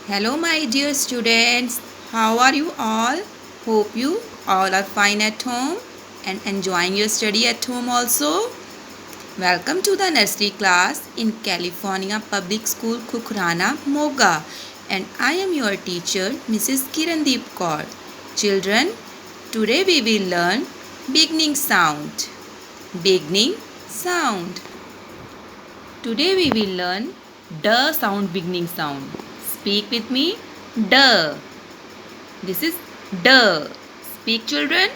Hello my dear students, how are you all? Hope you all are fine at home and enjoying your study at home also. Welcome to the nursery class in California Public School Kukhrana, Moga, and I am your teacher Mrs. Kirandeep Kaur. Children, today we will learn beginning sound. Beginning sound. Today we will learn the sound, beginning sound. Speak with me. D. This is D. Speak children.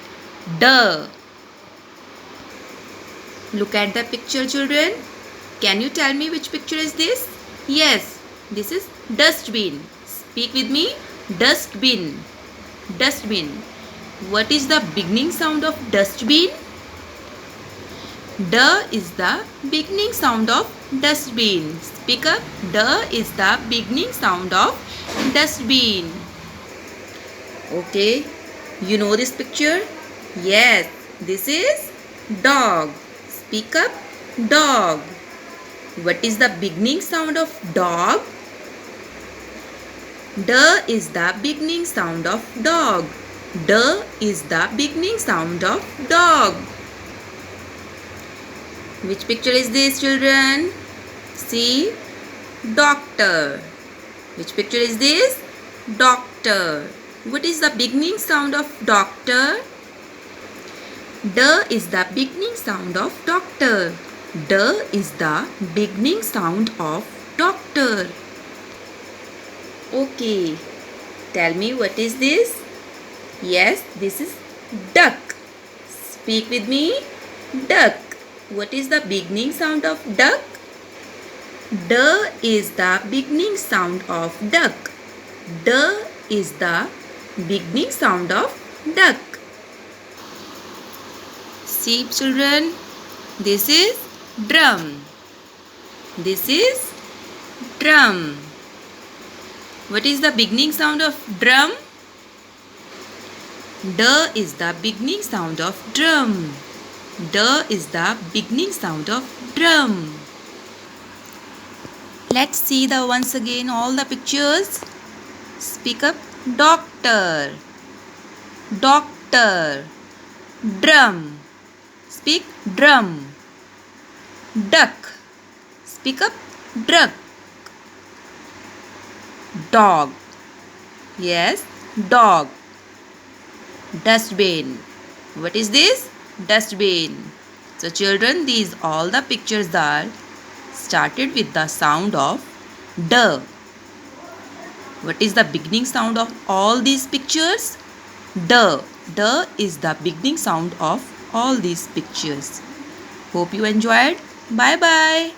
D. Look at the picture children. Can you tell me which picture is this? Yes, this is dustbin. Speak with me. Dustbin. Dustbin. What is the beginning sound of dustbin? D is the beginning sound of dustbin. Speak up. D is the beginning sound of dustbin. Okay, you know this picture? Yes, this is dog. Speak up. Dog. What is the beginning sound of dog? D is the beginning sound of dog. D is the beginning sound of dog. Which picture is this children? See, doctor. Which picture is this? Doctor. What is the beginning sound of doctor? D is the beginning sound of doctor. D is the beginning sound of doctor. Okay, tell me what is this? Yes, this is duck. Speak with me. Duck. What is the beginning sound of duck? D is the beginning sound of duck. D is the beginning sound of duck. See children, this is drum. This is drum. What is the beginning sound of drum? D is the beginning sound of drum. D is the beginning sound of drum. Let's see the once again all the pictures. Speak up. Doctor. Doctor. Drum. Speak. Drum. Duck. Speak up. Duck. Dog. Yes, dog. Dustbin. What is this? Dustbin. So children, these all the pictures are started with the sound of D. What is the beginning sound of all these pictures? D. D is the beginning sound of all these pictures. Hope you enjoyed. Bye bye.